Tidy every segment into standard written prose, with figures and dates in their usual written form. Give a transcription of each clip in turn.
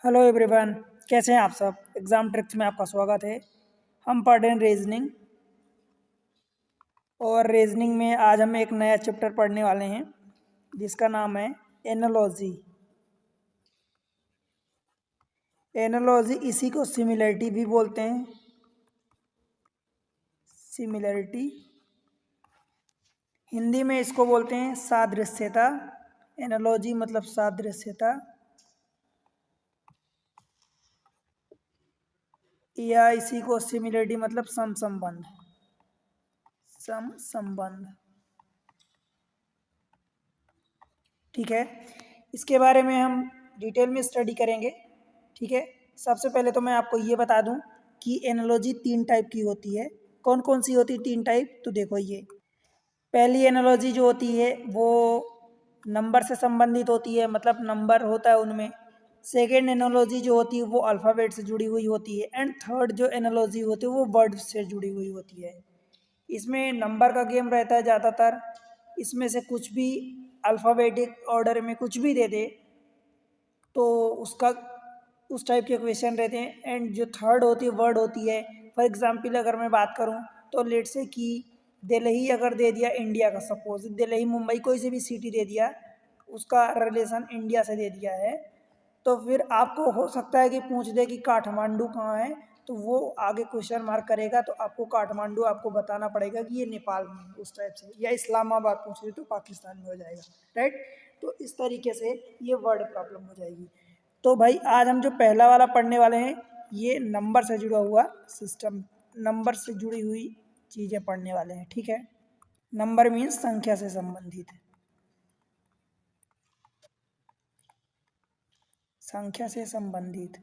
Hello everyone, कैसे हैं आप सब। एग्ज़ाम ट्रिक्स में आपका स्वागत है। हम पढ़ रहे हैं रीजनिंग, और रीजनिंग में आज हम एक नया चैप्टर पढ़ने वाले हैं जिसका नाम है एनालॉजी। एनालॉजी इसी को सिमिलरिटी भी बोलते हैं। सिमिलरिटी हिंदी में इसको बोलते हैं सादृश्यता। एनालॉजी मतलब सादृश्यता, या इसी को सिमिलरिटी मतलब समसंबंध। समसंबंध, ठीक है। इसके बारे में हम डिटेल में स्टडी करेंगे, ठीक है। सबसे पहले तो मैं आपको ये बता दूं कि एनालॉजी 3 टाइप की होती है। कौन कौन सी होती है 3 टाइप, तो देखो, ये पहली एनालॉजी जो होती है वो नंबर से संबंधित होती है, मतलब नंबर होता है उनमें। सेकेंड एनालॉजी जो होती है वो अल्फ़ाबेट से जुड़ी हुई होती है। एंड थर्ड जो एनालॉजी होती है वो वर्ड से जुड़ी हुई होती है। इसमें नंबर का गेम रहता है ज़्यादातर। इसमें से कुछ भी अल्फ़ाबेटिक ऑर्डर में कुछ भी दे दे तो उसका उस टाइप के क्वेश्चन रहते हैं। एंड जो थर्ड होती है वर्ड होती है। फॉर एग्जांपल अगर मैं बात करूं तो लेट से कि दिल्ली अगर दे दिया इंडिया का, सपोज दिल्ली मुंबई कोई से भी सिटी दे दिया, उसका रिलेशन इंडिया से दे दिया है, तो फिर आपको हो सकता है कि पूछ दे कि काठमांडू कहाँ है, तो वो आगे क्वेश्चन मार्क करेगा, तो आपको काठमांडू आपको बताना पड़ेगा कि ये नेपाल में है, उस टाइप से। या इस्लामाबाद पूछ रहे तो पाकिस्तान में हो जाएगा, राइट। तो इस तरीके से ये वर्ड प्रॉब्लम हो जाएगी। तो भाई आज हम जो पहला वाला पढ़ने वाले हैं ये नंबर से जुड़ा हुआ सिस्टम, नंबर से जुड़ी हुई चीज़ें पढ़ने वाले हैं, ठीक है। नंबर मीन्स संख्या से संबंधित है, संख्या से संबंधित,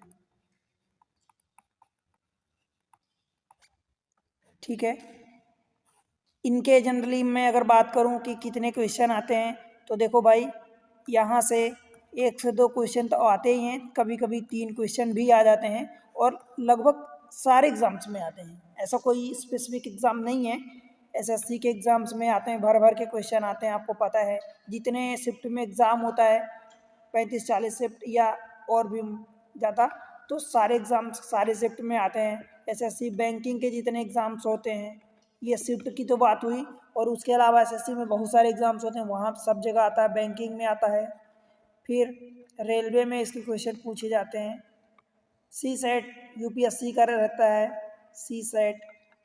ठीक है। इनके जनरली मैं अगर बात करूं कि कितने क्वेश्चन आते हैं, तो देखो भाई, यहाँ से 1 से 2 क्वेश्चन तो आते ही हैं, कभी कभी 3 क्वेश्चन भी आ जाते हैं, और लगभग सारे एग्ज़ाम्स में आते हैं। ऐसा कोई स्पेसिफिक एग्ज़ाम नहीं है। एसएससी के एग्ज़ाम्स में आते हैं, भर भर के क्वेश्चन आते हैं, आपको पता है। जितने शिफ्ट में एग्ज़ाम होता है, 35-40 शिफ्ट या और भी ज़्यादा, तो सारे एग्ज़ाम्स सारे शिफ्ट में आते हैं। एसएससी बैंकिंग के जितने एग्ज़ाम्स होते हैं, ये शिफ्ट की तो बात हुई, और उसके अलावा एसएससी में बहुत सारे एग्ज़ाम्स होते हैं, वहाँ सब जगह आता है, बैंकिंग में आता है। फिर रेलवे में इसके क्वेश्चन पूछे जाते हैं। सी सेट यूपीएससी का रहता है, सी सेट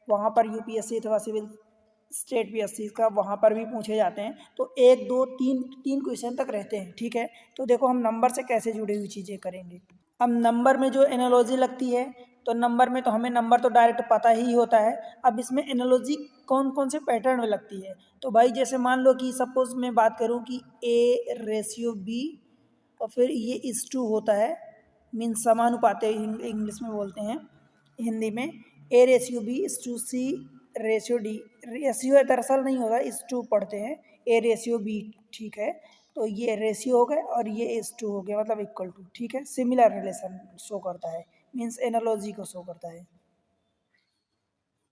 वहाँ पर यूपीएससी अथवा सिविल स्टेट पीएससी का वहाँ पर भी पूछे जाते हैं। तो 1 2 3 क्वेश्चन तक रहते हैं, ठीक है। तो देखो हम नंबर से कैसे जुड़ी हुई चीज़ें करेंगे। अब नंबर में जो एनालॉजी लगती है, तो नंबर में तो हमें नंबर तो डायरेक्ट पता ही होता है। अब इसमें एनालॉजी कौन कौन से पैटर्न में लगती है, तो भाई जैसे मान लो कि सपोज मैं बात करूं कि A/B, और फिर ये इस टू होता है, मीन्स समानुपाती इंग्लिश में बोलते हैं, हिंदी में A/B/C/D। रेशियो दरअसल नहीं होगा, इस टू पढ़ते हैं, A/B, ठीक है। तो ये रेशियो हो गए और ये इस टू हो गया, मतलब इक्वल टू, ठीक है। सिमिलर रिलेशन शो करता है, मीन्स एनालॉजी को शो करता है,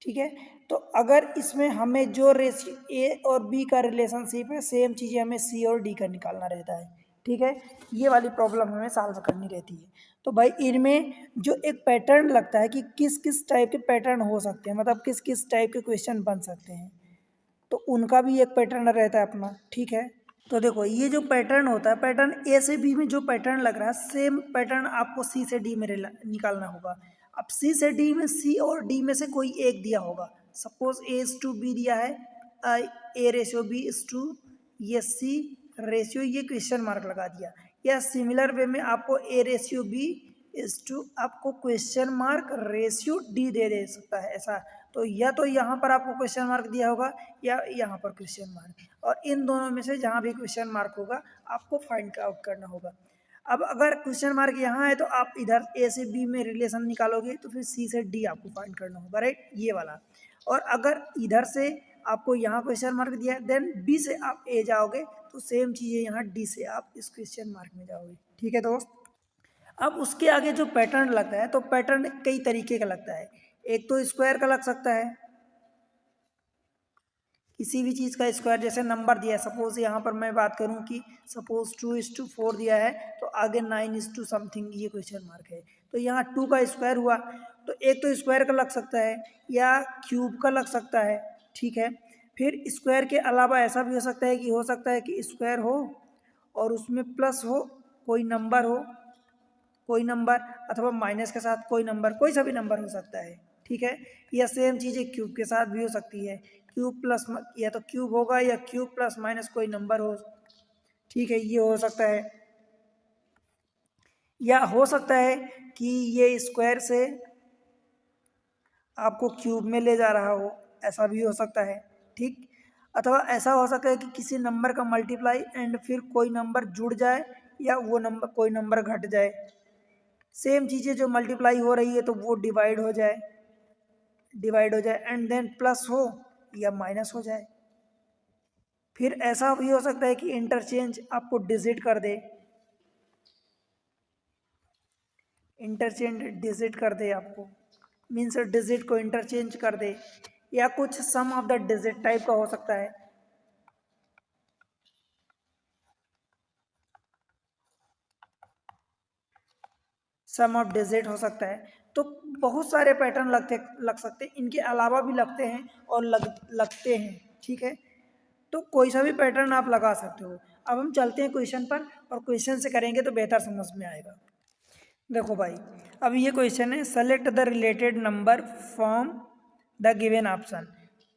ठीक है। तो अगर इसमें हमें जो रेशियो ए और बी का रिलेशनशिप है, सेम चीज़ें हमें सी और डी का निकालना रहता है, ठीक है। ये वाली प्रॉब्लम हमें सॉल्व करनी रहती है। तो भाई इनमें जो एक पैटर्न लगता है कि किस किस टाइप के पैटर्न हो सकते हैं, मतलब किस किस टाइप के क्वेश्चन बन सकते हैं, तो उनका भी एक पैटर्न रहता है अपना, ठीक है। तो देखो ये जो पैटर्न होता है, पैटर्न ए से बी में जो पैटर्न लग रहा है, सेम पैटर्न आपको सी से डी में निकालना होगा। अब सी से डी में, सी और डी में से कोई एक दिया होगा, सपोज A/B दिया है, A/B/, ये सी रेशियो, ये क्वेश्चन मार्क लगा दिया। या सिमिलर वे में आपको A/B/, आपको क्वेश्चन मार्क रेशियो डी दे सकता है, ऐसा। तो या तो यहाँ पर आपको क्वेश्चन मार्क दिया होगा, या यहाँ पर क्वेश्चन मार्क, और इन दोनों में से जहाँ भी क्वेश्चन मार्क होगा आपको फाइंड आउट करना होगा। अब अगर क्वेश्चन मार्क यहाँ है तो आप इधर ए से बी में रिलेशन निकालोगे, तो फिर सी से डी आपको फाइंड करना होगा, राइट, ये वाला। और अगर इधर से आपको यहाँ क्वेश्चन मार्क दिया है, देन बी से आप ए जाओगे, तो सेम चीज़ है यहाँ डी से आप इस क्वेश्चन मार्क में जाओगे, ठीक है दोस्त। अब उसके आगे जो पैटर्न लगता है, तो पैटर्न कई तरीके का लगता है। एक तो स्क्वायर का लग सकता है, किसी भी चीज़ का स्क्वायर, जैसे नंबर दिया है, सपोज यहाँ पर मैं बात करूँ कि सपोज 2:4 दिया है तो आगे 9 समथिंग ये क्वेश्चन मार्क है, तो यहाँ 2 का स्क्वायर हुआ तो एक तो स्क्वायर का लग सकता है या क्यूब का लग सकता है, ठीक है। फिर स्क्वायर के अलावा ऐसा भी हो सकता है कि स्क्वायर हो और उसमें प्लस हो, कोई नंबर अथवा माइनस के साथ कोई नंबर, कोई सा भी नंबर हो सकता है, ठीक है। या सेम चीज़ें क्यूब के साथ भी हो सकती है, क्यूब प्लस या तो क्यूब होगा या क्यूब प्लस माइनस कोई नंबर हो, ठीक है, ये हो सकता है। या हो सकता है कि ये स्क्वायर से आपको क्यूब में ले जा रहा हो, ऐसा भी हो सकता है, ठीक। अथवा ऐसा हो सकता है कि किसी नंबर का मल्टीप्लाई एंड फिर कोई नंबर जुड़ जाए या वो नंबर कोई नंबर घट जाए, सेम चीज़ें जो मल्टीप्लाई हो रही है तो वो डिवाइड हो जाए एंड देन प्लस हो या माइनस हो जाए। फिर ऐसा भी हो सकता है कि इंटरचेंज आपको डिजिट कर दे, आपको मीन्स डिजिट को इंटरचेंज कर दे, या कुछ सम ऑफ द डिजिट टाइप का हो सकता है। सम ऑफ डिजिट हो सकता है, तो बहुत सारे पैटर्न लग सकते हैं, इनके अलावा भी लगते हैं और लगते हैं, ठीक है। तो कोई सा भी पैटर्न आप लगा सकते हो। अब हम चलते हैं क्वेश्चन पर, और क्वेश्चन से करेंगे तो बेहतर समझ में आएगा। देखो भाई, अब ये क्वेश्चन है, select the related number from the given option,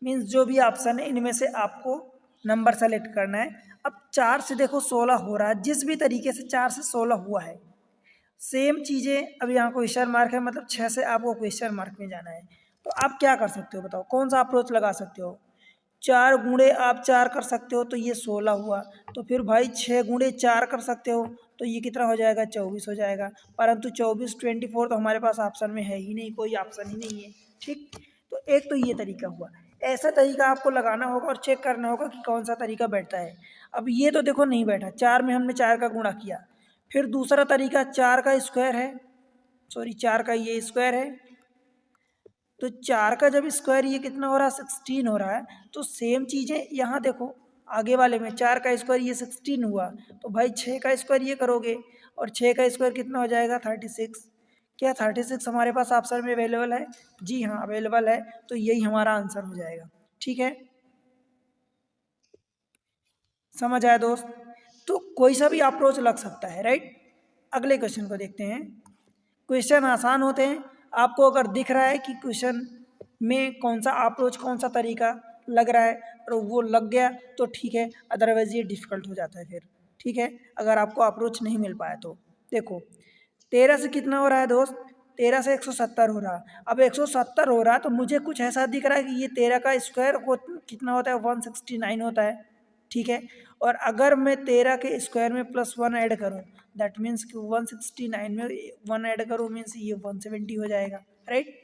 means जो भी ऑप्शन है इनमें से आपको नंबर सेलेक्ट करना है। अब 4 से देखो 16 हो रहा है, जिस भी तरीके से 4 से 16 हुआ है सेम चीज़ें, अब यहाँ क्वेश्चन मार्क है मतलब 6 से आपको क्वेश्चन मार्क में जाना है। तो आप क्या कर सकते हो, बताओ कौन सा अप्रोच लगा सकते हो। 4 गुणे आप 4 कर सकते हो तो ये 16 हुआ, तो फिर भाई 6 गुणे 4 कर सकते हो तो ये कितना हो जाएगा, 24 हो जाएगा। परंतु 24 24 तो हमारे पास ऑप्शन में है ही नहीं, कोई ऑप्शन ही नहीं है, ठीक। तो एक तो ये तरीका हुआ, ऐसा तरीका आपको लगाना होगा और चेक करना होगा कि कौन सा तरीका बैठता है। अब ये तो देखो नहीं बैठा, 4 में हमने 4 का गुणा किया। फिर दूसरा तरीका 4 का स्क्वायर है, 4 का ये स्क्वायर है, तो 4 का जब स्क्वायर ये कितना हो रहा है, 16 हो रहा है। तो सेम चीज़ें यहाँ देखो, आगे वाले में 4 का स्क्वायर ये 16 हुआ, तो भाई 6 का स्क्वायर ये करोगे और 6 का स्क्वायर कितना हो जाएगा, 36। क्या 36 हमारे पास ऑप्शन में अवेलेबल है? जी हाँ अवेलेबल है, तो यही हमारा आंसर हो जाएगा, ठीक है। समझ आया दोस्त? तो कोई सा भी अप्रोच लग सकता है, राइट। अगले क्वेश्चन को देखते हैं। क्वेश्चन आसान होते हैं, आपको अगर दिख रहा है कि क्वेश्चन में कौन सा अप्रोच, कौन सा तरीका लग रहा है और वो लग गया तो ठीक है, अदरवाइज ये डिफ़िकल्ट हो जाता है फिर, ठीक है, अगर आपको अप्रोच नहीं मिल पाया तो। देखो 13 से कितना हो रहा है दोस्त, 13 से 170 हो रहा। अब 170 हो रहा तो मुझे कुछ ऐसा दिख रहा है कि ये 13 का स्क्वायर को कितना होता है, 169 होता है, ठीक है। और अगर मैं 13 के स्क्वायर में +1 ऐड करूँ, दैट मीन्स कि 169 में 1 ऐड करूँ मीन्स ये 170 हो जाएगा, राइट।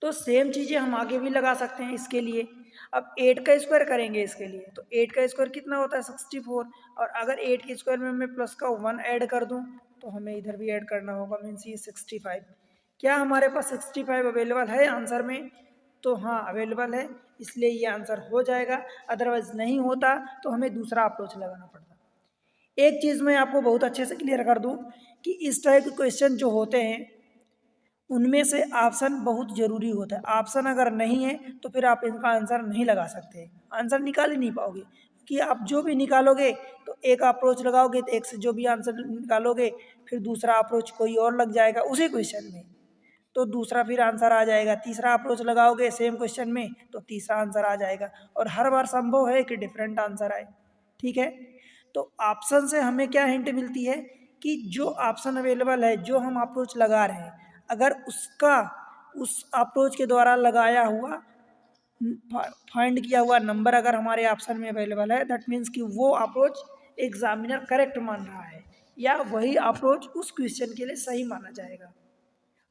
तो सेम चीज़ें हम आगे भी लगा सकते हैं इसके लिए। अब 8 का स्क्वायर करेंगे इसके लिए, तो 8 का स्क्वायर कितना होता है, 64। और अगर 8 के स्क्वायर में मैं प्लस का 1 ऐड कर दूं तो हमें इधर भी ऐड करना होगा, मीन्स ये 65। क्या हमारे पास 65 अवेलेबल है आंसर में? तो हाँ अवेलेबल है, इसलिए ये आंसर हो जाएगा। अदरवाइज नहीं होता तो हमें दूसरा अप्रोच लगाना पड़ता। एक चीज़ मैं आपको बहुत अच्छे से क्लियर कर दूं कि इस टाइप के क्वेश्चन जो होते हैं उनमें से ऑप्शन बहुत ज़रूरी होता है। ऑप्शन अगर नहीं है तो फिर आप इनका आंसर नहीं लगा सकते, आंसर निकाल ही नहीं पाओगे, कि आप जो भी निकालोगे तो एक अप्रोच लगाओगे तो एक से जो भी आंसर निकालोगे फिर दूसरा अप्रोच कोई और लग जाएगा उसी क्वेश्चन में, तो दूसरा फिर आंसर आ जाएगा। तीसरा अप्रोच लगाओगे सेम क्वेश्चन में तो तीसरा आंसर आ जाएगा, और हर बार संभव है कि डिफरेंट आंसर आए, ठीक है। तो ऑप्शन से हमें क्या हिंट मिलती है कि जो ऑप्शन अवेलेबल है, जो हम अप्रोच लगा रहे हैं, अगर उसका उस अप्रोच के द्वारा लगाया हुआ फाइंड किया हुआ नंबर अगर हमारे ऑप्शन में अवेलेबल है, दैट मीन्स कि वो अप्रोच एग्जामिनर करेक्ट मान रहा है, या वही अप्रोच उस क्वेश्चन के लिए सही माना जाएगा।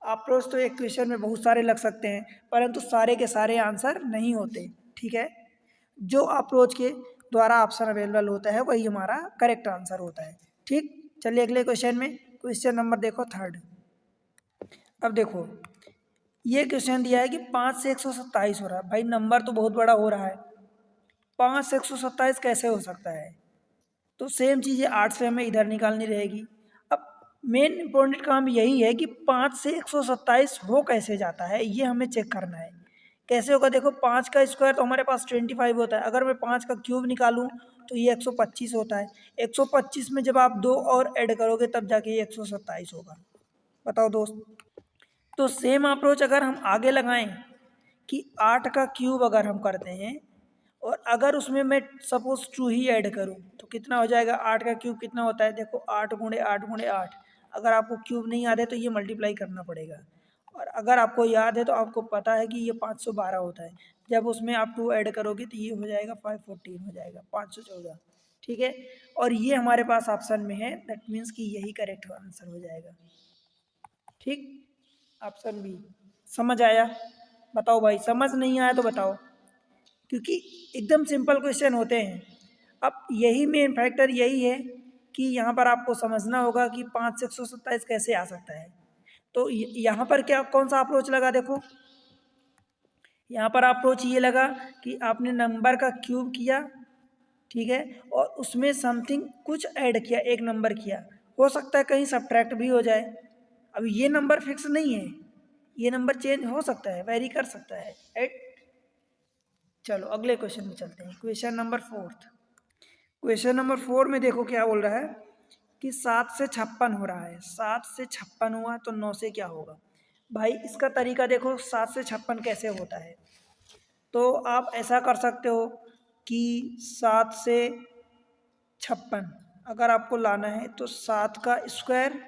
अप्रोच तो एक क्वेश्चन में बहुत सारे लग सकते हैं, परंतु सारे के सारे आंसर नहीं होते, ठीक है। जो अप्रोच के द्वारा ऑप्शन अवेलेबल होता है वही हमारा करेक्ट आंसर होता है, ठीक। चलिए अगले क्वेश्चन में, क्वेश्चन नंबर देखो 3। अब देखो ये क्वेश्चन दिया है कि 5 से 127 हो रहा है। भाई नंबर तो बहुत बड़ा हो रहा है, 5 से 127 कैसे हो सकता है? तो सेम चीज़ें 8 से हमें इधर निकालनी रहेगी। अब मेन इंपॉर्टेंट काम यही है कि 5 से 127 हो कैसे जाता है, ये हमें चेक करना है। कैसे होगा? देखो 5 का स्क्वायर तो हमारे पास 25 होता है, अगर मैं 5 का क्यूब निकालूं तो ये 125 होता है। 125 में जब आप 2 और ऐड करोगे तब जाके ये 127 होगा। बताओ दोस्त। तो सेम अप्रोच अगर हम आगे लगाएं कि 8 का क्यूब अगर हम करते हैं और अगर उसमें मैं सपोज 2 ही ऐड करूं तो कितना हो जाएगा? 8 का क्यूब कितना होता है? देखो 8 गुणे 8 गुणे 8। अगर आपको क्यूब नहीं याद है तो ये मल्टीप्लाई करना पड़ेगा, और अगर आपको याद है तो आपको पता है कि ये 512 होता है। जब उसमें आप 2 ऐड करोगे तो ये हो जाएगा 514 हो जाएगा, 514। ठीक है, और ये हमारे पास ऑप्शन में है, दैट मीन्स कि यही करेक्ट आंसर हो जाएगा। ठीक, ऑप्शन बी। समझ आया? बताओ भाई, समझ नहीं आया तो बताओ, क्योंकि एकदम सिंपल क्वेश्चन होते हैं। अब यही मेन फैक्टर यही है कि यहाँ पर आपको समझना होगा कि 5 से 127 कैसे आ सकता है। तो यहाँ पर क्या कौन सा अप्रोच लगा? देखो यहाँ पर अप्रोच ये लगा कि आपने नंबर का क्यूब किया, ठीक है, और उसमें समथिंग कुछ ऐड किया, एक नंबर किया। हो सकता है कहीं सब्ट्रैक्ट भी हो जाए। अब ये नंबर फिक्स नहीं है, ये नंबर चेंज हो सकता है, वेरी कर सकता है, राइट। चलो अगले क्वेश्चन में चलते हैं। Question number 4। क्वेश्चन नंबर 4 में देखो क्या बोल रहा है कि 7 से 56 हो रहा है। 7 से 56 हुआ तो 9 से क्या होगा? भाई इसका तरीका देखो, 7 से 56 कैसे होता है। तो आप ऐसा कर सकते हो कि 7 से 56 अगर आपको लाना है तो 7 का स्क्वायर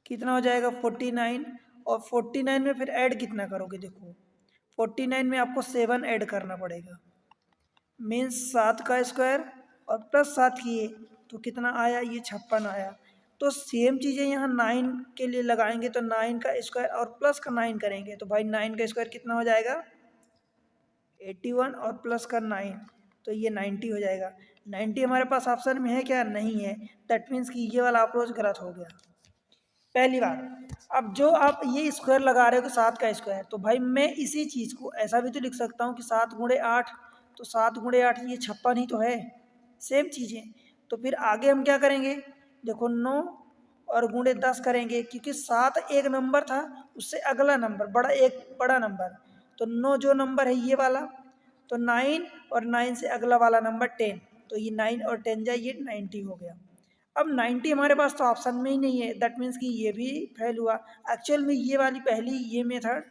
कितना हो जाएगा? 49। और 49 में फिर ऐड कितना करोगे? देखो 49 में आपको 7 ऐड करना पड़ेगा, मीन्स 7 का स्क्वायर और प्लस 7 किए तो कितना आया? ये 56 आया। तो सेम चीज़ें यहाँ 9 के लिए लगाएंगे तो 9 का स्क्वायर और प्लस का 9 करेंगे तो भाई 9 का स्क्वायर कितना हो जाएगा? 81 और प्लस का 9 तो ये 90 हो जाएगा। 90 हमारे पास ऑप्शन में है क्या? नहीं है। दैट मीन्स कि ये वाला अप्रोच गलत हो गया, पहली बात। अब जो आप ये स्क्वायर लगा रहे हो कि 7 का स्क्वायर, तो भाई मैं इसी चीज़ को ऐसा भी तो लिख सकता हूँ कि 7 गुणे 8, तो 7 गुणे 8 ये 56 ही तो है, सेम चीज़ें। तो फिर आगे हम क्या करेंगे? देखो 9 और गुणे 10 करेंगे, क्योंकि 7 एक नंबर था, उससे अगला नंबर बड़ा, एक बड़ा नंबर। तो 9 जो नंबर है ये वाला, तो 9 और 9 से अगला वाला नंबर 10, तो ये 9 और 10 जाए, ये 90 हो गया। अब 90 हमारे पास तो ऑप्शन में ही नहीं है, दैट मीन्स कि ये भी फेल हुआ। एक्चुअल में ये वाली पहली ये मेथड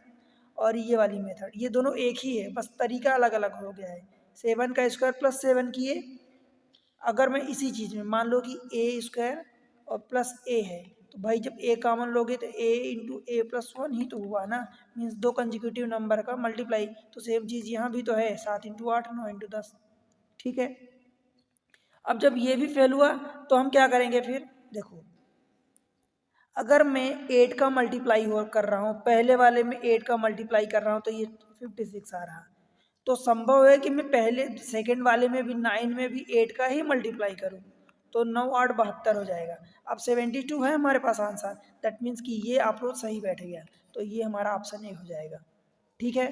और ये वाली मेथड, ये दोनों एक ही है, बस तरीका अलग अलग हो गया है। 7 का स्क्वायर प्लस 7 किए, अगर मैं इसी चीज़ में मान लो कि ए स्क्वायर और प्लस ए है, तो भाई जब ए कॉमन लोगे तो ए इंटू ए प्लस 1 ही तो हुआ ना, मीन्स 2 कंजिक्यूटिव नंबर का मल्टीप्लाई। तो सेम चीज़ यहाँ भी तो है, 7 इंटू 8 9 इंटू 10। ठीक है, अब जब ये भी फेल हुआ तो हम क्या करेंगे फिर? देखो अगर मैं 8 का मल्टीप्लाई हो कर रहा हूँ, पहले वाले में 8 का मल्टीप्लाई कर रहा हूँ तो ये 56 आ रहा, तो संभव है कि मैं पहले सेकंड वाले में भी 9 में भी 8 का ही मल्टीप्लाई करूँ, तो 9 8 72 हो जाएगा। अब 72 है हमारे पास आंसर, दैट मीन्स कि ये अप्रोच सही बैठ गया, तो ये हमारा ऑप्शन ए हो जाएगा। ठीक है,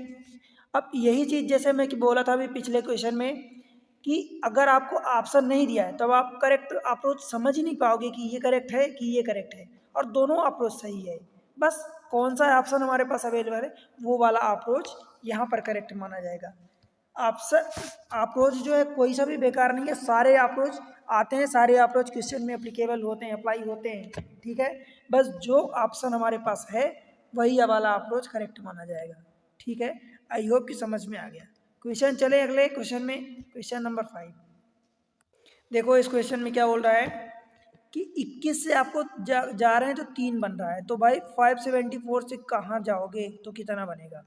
अब यही चीज़ जैसे मैं कि बोला था अभी पिछले क्वेश्चन में कि अगर आपको ऑप्शन नहीं दिया है तब आप करेक्ट अप्रोच समझ ही नहीं पाओगे कि ये करेक्ट है कि ये करेक्ट है, और दोनों अप्रोच सही है। बस कौन सा ऑप्शन हमारे पास अवेलेबल है वो वाला अप्रोच यहाँ पर करेक्ट माना जाएगा। ऑप्शन अप्रोच जो है कोई सा भी बेकार नहीं है, सारे अप्रोच आते हैं, सारे अप्रोच क्वेश्चन में एप्लीकेबल होते हैं, अप्लाई होते हैं। ठीक है, बस जो ऑप्शन हमारे पास है वही वाला अप्रोच करेक्ट माना जाएगा। ठीक है, आई होप कि समझ में आ गया। क्वेश्चन चले अगले क्वेश्चन में, क्वेश्चन नंबर 5। देखो इस क्वेश्चन में क्या बोल रहा है कि 21 से आपको जा रहे हैं तो 3 बन रहा है, तो भाई 574 से कहाँ जाओगे तो कितना बनेगा?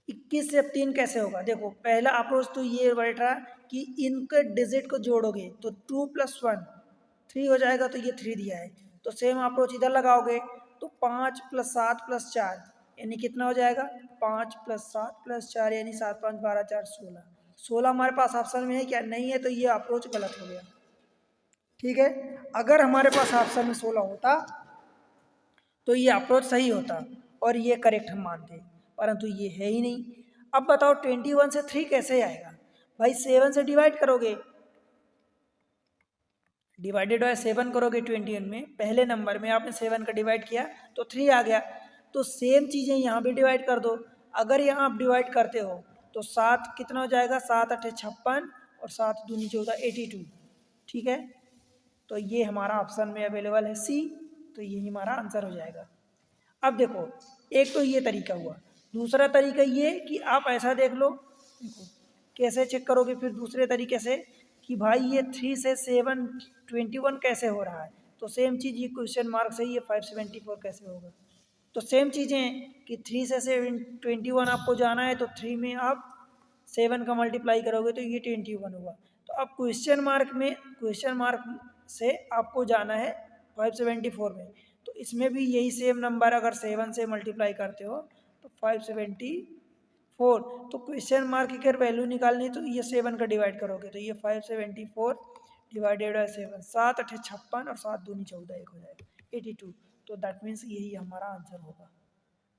21 से अब 3 कैसे होगा? देखो पहला अप्रोच तो ये बैठ रहा कि इनके डिजिट को जोड़ोगे तो 2 + 1 3 हो जाएगा, तो ये 3 दिया है, तो सेम अप्रोच इधर लगाओगे तो 5 + 7 + 4 यानी कितना हो जाएगा? 5 + 7 + 4 यानी 7 5 12 4 16। 16 हमारे पास ऑप्शन में है क्या? नहीं है, तो ये अप्रोच गलत हो गया। ठीक है, अगर हमारे पास ऑप्शन में 16 होता तो ये अप्रोच सही होता, और ये करेक्ट हम मानते हैं, परंतु ये है ही नहीं। अब बताओ 21 से 3 कैसे आएगा? भाई 7 से डिवाइड करोगे, डिवाइडेड बाय 7 करोगे 21 में, पहले नंबर में आपने 7 का डिवाइड किया तो 3 आ गया। तो सेम चीज़ें यहाँ भी डिवाइड कर दो। अगर यहाँ आप डिवाइड करते हो तो 7 कितना हो जाएगा, 7 8 56 और 7 दूनी 14 82, ठीक है। तो ये हमारा ऑप्शन में अवेलेबल है सी, तो यही हमारा आंसर हो जाएगा। अब देखो, एक तो ये तरीका हुआ, दूसरा तरीका ये कि आप ऐसा देख लो, देखो कैसे चेक करोगे फिर दूसरे तरीके से कि भाई ये 3 से 7 21 कैसे हो रहा है। तो सेम चीज़ ये क्वेश्चन मार्क से ये 574 कैसे होगा। तो सेम चीज़ें कि 3 से 21 आपको जाना है, तो 3 में आप 7 का मल्टीप्लाई करोगे तो ये 21 होगा। तो अब क्वेश्चन मार्क से आपको जाना है 574 में, तो इसमें भी यही सेम नंबर अगर 7 से मल्टीप्लाई करते हो तो 574। तो क्वेश्चन मार्क की अगर वैल्यू निकालनी है तो ये 7 का डिवाइड करोगे तो ये 574 डिवाइडेड बाय 7, 7 8 56 और 7 दूनी 14 एक हो जाएगा 82। तो दैट मीन्स यही हमारा आंसर होगा।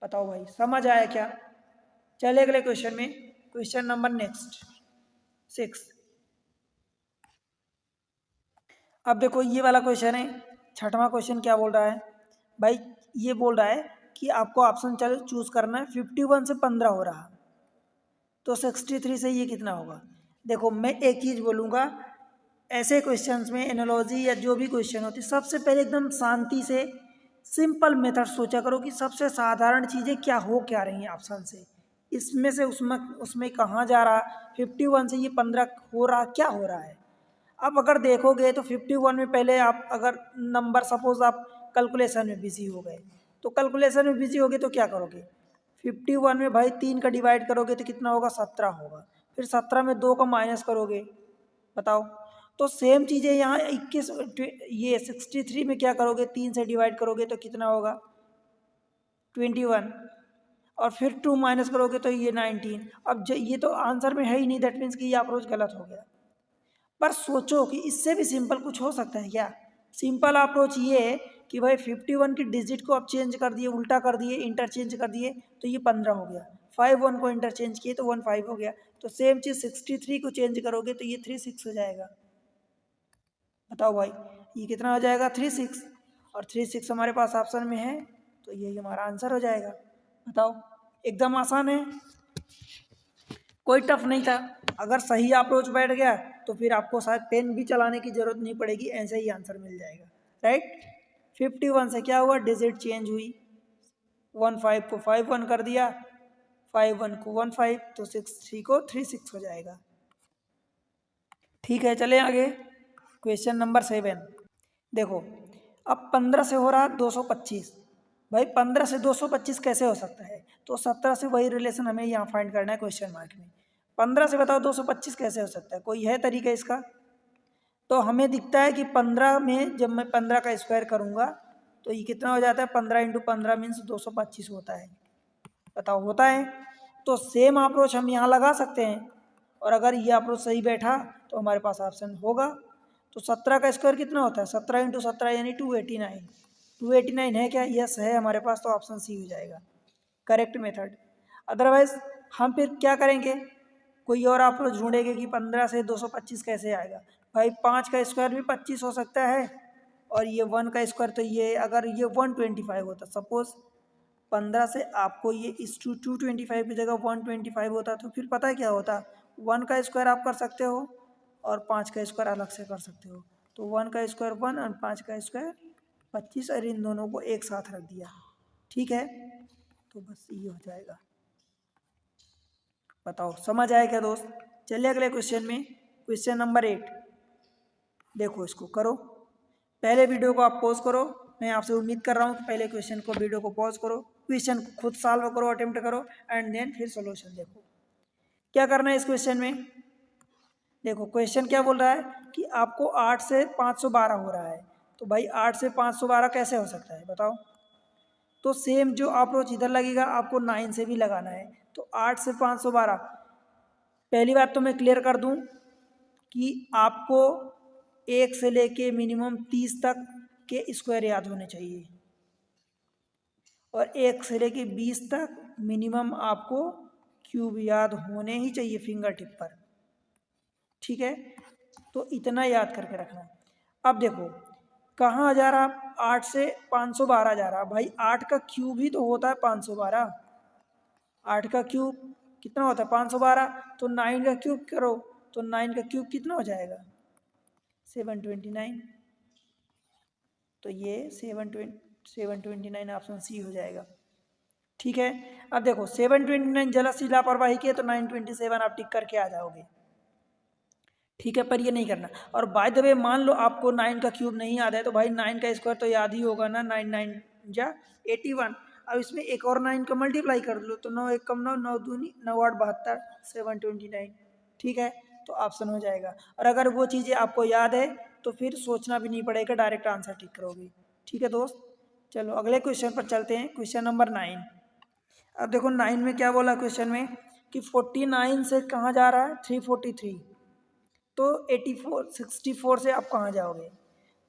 बताओ भाई समझ आया क्या? चले अगले क्वेश्चन में, क्वेश्चन नंबर नेक्स्ट 6। अब देखो ये वाला क्वेश्चन है, छठवां क्वेश्चन क्या बोल रहा है भाई, ये बोल रहा है कि आपको ऑप्शन चलो चूज करना है। 51 से 15 हो रहा तो 63 से ये कितना होगा। देखो मैं एक चीज़ बोलूँगा, ऐसे क्वेश्चंस में एनालॉजी या जो भी क्वेश्चन होती है सबसे पहले एकदम शांति से सिंपल मेथड सोचा करो कि सबसे साधारण चीज़ें क्या हो क्या रही हैं ऑप्शन से, इसमें से उसमें कहाँ जा रहा, 51 से ये 15 हो रहा, क्या हो रहा है। अब अगर देखोगे तो 51 में पहले आप अगर नंबर सपोज आप कैलकुलेशन में बिजी हो गए, तो कैलकुलेशन में बिजी हो गए तो क्या करोगे, 51 में भाई 3 का डिवाइड करोगे तो कितना होगा, 17 होगा। फिर 17 में 2 का माइनस करोगे, बताओ। तो सेम चीज़ें यहाँ 21 ये 63 में क्या करोगे, 3 से डिवाइड करोगे तो कितना होगा 21, और फिर 2 माइनस करोगे तो ये 19। अब ये तो आंसर में है ही नहीं, दैट मीन्स कि ये अप्रोच गलत हो गया। पर सोचो कि इससे भी सिंपल कुछ हो सकता है क्या। सिंपल अप्रोच ये है कि भाई 51 की डिजिट को आप चेंज कर दिए, उल्टा कर दिए, इंटरचेंज कर दिए तो ये 15 हो गया। 5 1 को इंटरचेंज किए तो 1 5 हो गया। तो सेम चीज़ 63 को चेंज करोगे तो ये 3 6 हो जाएगा। बताओ भाई ये कितना हो जाएगा, 3 6, और 3 6 हमारे पास ऑप्शन में है तो यही हमारा आंसर हो जाएगा। बताओ एकदम आसान है, कोई टफ नहीं था। अगर सही अप्रोच बैठ गया तो फिर आपको शायद पेन भी चलाने की जरूरत नहीं पड़ेगी, ऐसे ही आंसर मिल जाएगा, राइट। 51 से क्या हुआ, डिजिट चेंज हुई, 1 5 को 5 1 कर दिया, 5 1 को 1 5, तो 6 3 को 3 6 हो जाएगा। ठीक है चले आगे, क्वेश्चन नंबर 7। देखो अब 15 से हो रहा 225, भाई 15 से 225 कैसे हो सकता है। तो 17 से वही रिलेशन हमें यहाँ फाइंड करना है क्वेश्चन मार्क में। 15 से बताओ 225 कैसे हो सकता है, कोई है तरीका इसका। तो हमें दिखता है कि 15 में जब मैं 15 का स्क्वायर करूँगा तो ये कितना हो जाता है, 15 इंटू 15 मीन्स 225 होता है। बताओ होता है। तो सेम अप्रोच हम यहाँ लगा सकते हैं, और अगर ये अप्रोच सही बैठा तो हमारे पास ऑप्शन होगा। तो 17 का स्क्वायर कितना होता है, 17 इंटू 17 यानी 289। 289 है क्या, यस है हमारे पास, तो ऑप्शन सी हो जाएगा करेक्ट मेथड। अदरवाइज हम फिर क्या करेंगे, कोई और अप्रोच ढूंढेंगे कि 15 से 225 कैसे आएगा। भाई 5 का स्क्वायर भी 25 हो सकता है, और ये 1 का स्क्वायर, तो ये अगर ये 125 होता, सपोज 15 से आपको ये इस 225 की जगह 125 होता, तो फिर पता है क्या होता, 1 का स्क्वायर आप कर सकते हो और 5 का स्क्वायर अलग से कर सकते हो। तो 1 का स्क्वायर 1 और 5 का स्क्वायर 25, और इन दोनों को एक साथ रख दिया, ठीक है। तो बस ये हो जाएगा। बताओ समझ आया क्या दोस्त। चलिए अगले क्वेश्चन में, क्वेश्चन नंबर 8। देखो इसको करो, पहले वीडियो को आप पॉज करो, मैं आपसे उम्मीद कर रहा हूँ कि पहले क्वेश्चन को वीडियो को पॉज करो, क्वेश्चन को खुद सॉल्व करो, अटेम्प्ट करो, एंड देन फिर सॉल्यूशन देखो क्या करना है इस क्वेश्चन में। देखो क्वेश्चन क्या बोल रहा है कि आपको 8 से 512 हो रहा है। तो भाई 8 से 512 कैसे हो सकता है बताओ। तो सेम जो अप्रोच इधर लगेगा आपको 9 से भी लगाना है। तो 8 से 512, पहली बात तो मैं क्लियर कर दूं कि आपको 1 से लेके मिनिमम 30 तक के स्क्वायर याद होने चाहिए, और 1 से लेके 20 तक मिनिमम आपको क्यूब याद होने ही चाहिए फिंगर टिप पर, ठीक है। तो इतना याद करके रखना। अब देखो कहाँ जा रहा, 8 से 512 जा रहा। भाई 8 का क्यूब ही तो होता है 512। 8 का क्यूब कितना होता है 512। तो 9 का क्यूब करो तो 9 का क्यूब कितना हो जाएगा 729। तो ये 729 ऑप्शन सी हो जाएगा, ठीक है। अब देखो 729 जरा सी लापरवाही की है तो 927 आप टिक करके आ जाओगे, ठीक है। पर ये नहीं करना। और बाय द वे मान लो आपको 9 का क्यूब नहीं याद है तो भाई 9 का स्क्वायर तो याद ही होगा ना, 9 9 जा 81। अब इसमें एक और 9 का मल्टीप्लाई कर लो तो 9 1 कम 9 9 दूनी 9 8 72 729, ठीक है। तो ऑप्शन हो जाएगा। और अगर वो चीज़ें आपको याद है तो फिर सोचना भी नहीं पड़ेगा, डायरेक्ट आंसर टिक करोगे, ठीक है दोस्त। चलो अगले क्वेश्चन पर चलते हैं, क्वेश्चन नंबर 9। अब देखो 9 में क्या बोला क्वेश्चन में कि 49 से कहाँ जा रहा है 343। तो 84 64 से आप कहाँ जाओगे।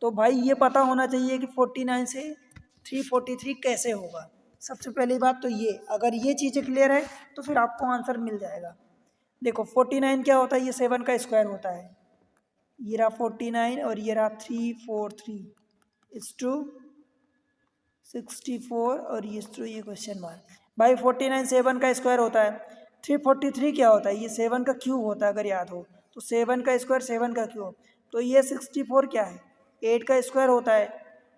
तो भाई ये पता होना चाहिए कि 49 से 343 कैसे होगा। सबसे पहली बात तो ये, अगर ये चीज़ें क्लियर है तो फिर आपको आंसर मिल जाएगा। देखो 49 क्या होता है, ये 7 का स्क्वायर होता है। ये रहा 49 और ये रहा 343 इस टू 64 और ये टू ये क्वेश्चन मार्क। भाई 49 7 का स्क्वायर होता है। 343 क्या होता है, ये 7 का क्यूब होता है अगर याद हो तो। 7 का स्क्वायर 7 का क्यूब। तो ये 64 क्या है 8 का स्क्वायर होता है।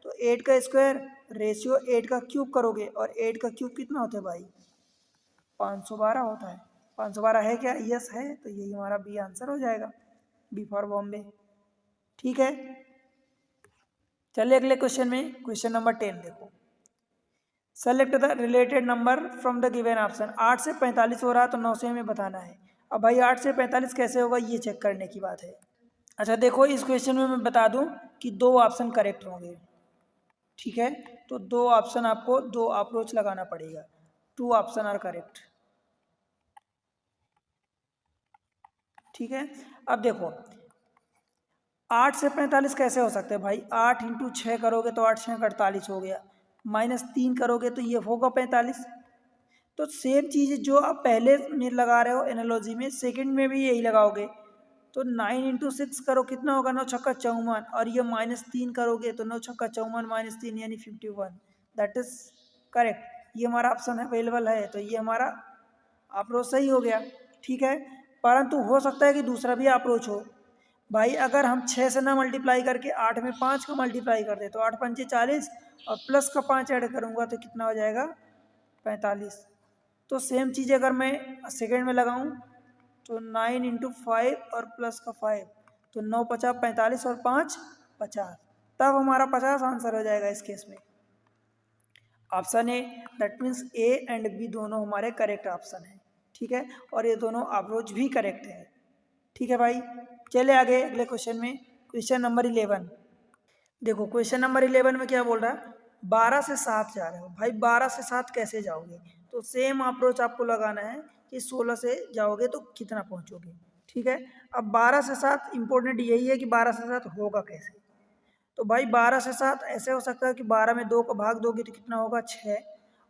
तो 8 का स्क्वायर रेशियो 8 का क्यूब करोगे और 8 का क्यूब कितना होता है भाई 512 होता है। 512 है क्या, यस है। तो यही हमारा बी आंसर हो जाएगा, बी फॉर बॉम्बे, ठीक है। चलिए अगले क्वेश्चन में, क्वेश्चन नंबर 10 देखो। Select the related number from the given option. 8 से 45 हो रहा तो 9 से हमें बताना है। अब भाई 8 से 45 कैसे होगा ये चेक करने की बात है। अच्छा देखो इस क्वेश्चन में मैं बता दूं कि 2 ऑप्शन करेक्ट होंगे, ठीक है। तो 2 ऑप्शन आपको 2 अप्रोच लगाना पड़ेगा। 2 ऑप्शन आर करेक्ट, ठीक है। अब देखो 8 से 45 कैसे हो सकते हैं भाई, 8 इंटू 6 करोगे तो 8 6 48 हो गया, -3 करोगे तो ये होगा 45। तो सेम चीज़ जो आप पहले में लगा रहे हो एनालॉजी में, सेकंड में भी यही लगाओगे। तो 9 इंटू 6 करो कितना होगा 9 छक्का 54 और ये -3 करोगे तो 9 छक्का 54 -3 यानी 51। That is correct. ये हमारा ऑप्शन अवेलेबल है तो ये हमारा अप्रोच सही हो गया, ठीक है। परंतु हो सकता है कि दूसरा भी अप्रोच हो। भाई अगर हम 6 से ना मल्टीप्लाई करके 8 में 5 का मल्टीप्लाई कर दे तो 8 पंचे 40 और प्लस का 5 ऐड करूँगा तो कितना हो जाएगा 45। तो सेम चीज़ अगर मैं सेकेंड में लगाऊं तो 9 इंटू 5 और प्लस का 5 तो 9 50 45 और 5 50, तब हमारा 50 आंसर हो जाएगा इस केस में। Option A, that means A and B दोनों हमारे करेक्ट ऑप्शन है, ठीक है। और ये दोनों अप्रोच भी करेक्ट है, ठीक है भाई। चले आगे अगले क्वेश्चन में, क्वेश्चन नंबर 11। देखो क्वेश्चन नंबर 11 में क्या बोल रहा है, 12 से 7 जा रहे हो। भाई 12 से 7 कैसे जाओगे, तो सेम अप्रोच आपको लगाना है कि 16 से जाओगे तो कितना पहुंचोगे, ठीक है। अब 12 से 7 इंपॉर्टेंट यही है कि 12 से 7 होगा कैसे। तो भाई 12 से 7 ऐसे हो सकता है कि 12 में 2 को भाग दोगे तो कितना होगा 6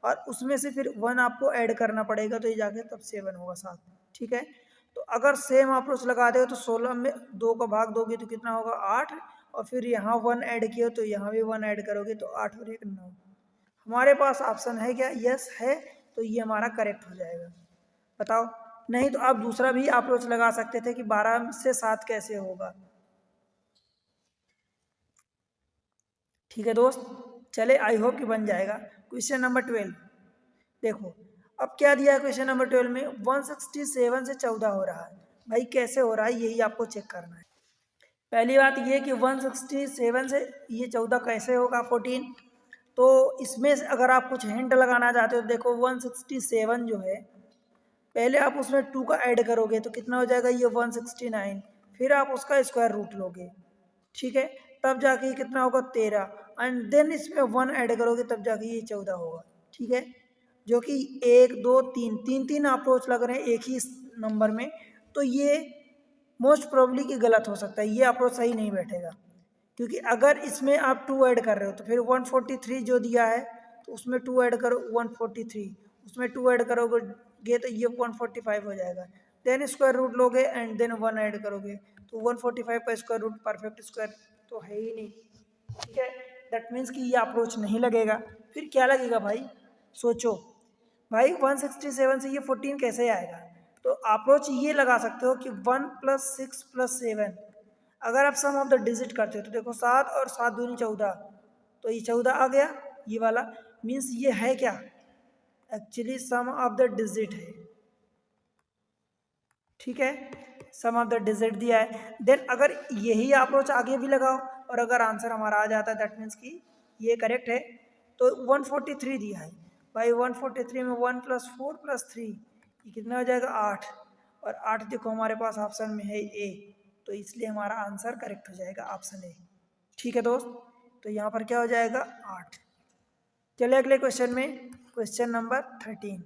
और उसमें से फिर 1 आपको ऐड करना पड़ेगा तो ये जाके तब 7 होगा 7, ठीक है। तो अगर सेम अप्रोच लगा दे तो 16 में 2 को भाग दोगे तो कितना होगा 8 और फिर यहाँ 1 ऐड किया तो यहाँ भी 1 ऐड करोगे तो 8 और 1 9। हमारे पास ऑप्शन है क्या, यस है। तो ये हमारा करेक्ट हो जाएगा, बताओ। नहीं तो आप दूसरा भी अप्रोच लगा सकते थे कि 12 से 7 कैसे होगा, ठीक है दोस्त। चले आई होप कि बन जाएगा। क्वेश्चन नंबर 12 देखो। अब क्या दिया है क्वेश्चन नंबर 12 में, 167 से 14 हो रहा है। भाई कैसे हो रहा है यही आपको चेक करना है। पहली बात ये कि 167 से ये 14 कैसे होगा 14। तो इसमें से अगर आप कुछ हिंट लगाना चाहते हो तो देखो 167 जो है पहले आप उसमें 2 का ऐड करोगे तो कितना हो जाएगा ये 169, फिर आप उसका स्क्वायर रूट लोगे, ठीक है। तब जाके ये कितना होगा 13 एंड देन इसमें 1 ऐड करोगे तब जाके ये 14 होगा, ठीक है। जो कि 1 2 3 तीन तीन अप्रोच लग रहे हैं एक ही नंबर में। तो ये मोस्ट प्रोबेबली कि गलत हो सकता है, ये अप्रोच सही नहीं बैठेगा। क्योंकि अगर इसमें आप 2 ऐड कर रहे हो तो फिर 143 जो दिया है तो उसमें 2 ऐड करो 143, उसमें 2 ऐड करोगे तो ये 145 हो जाएगा। देन स्क्वायर रूट लोगे एंड देन 1 ऐड करोगे तो 145 का स्क्वायर रूट परफेक्ट स्क्वायर तो है ही नहीं, ठीक है। दैट मीन्स कि ये अप्रोच नहीं लगेगा। फिर क्या लगेगा भाई, सोचो भाई 167 से ये 14 कैसे आएगा। तो अप्रोच ये लगा सकते हो कि 1 + 6 + 7, अगर आप सम ऑफ द डिजिट करते हो तो देखो 7 और 7 दूनी 14, तो ये 14 आ गया ये वाला। मीन्स ये है क्या, actually sum of the digit है, ठीक है, सम ऑफ द डिजिट दिया है। देन अगर यही अप्रोच आगे भी लगाओ और अगर आंसर हमारा आ जाता है दैट मीन्स कि ये करेक्ट है। तो 143 दिया है भाई, 143 में 1 + 4 + 3 ये कितना हो जाएगा 8, और 8 देखो हमारे पास ऑप्शन में है ए, तो इसलिए हमारा आंसर करेक्ट हो जाएगा ऑप्शन ए, ठीक है दोस्त। तो यहाँ पर क्या हो जाएगा 8। चलिए अगले क्वेश्चन में, क्वेश्चन नंबर 13।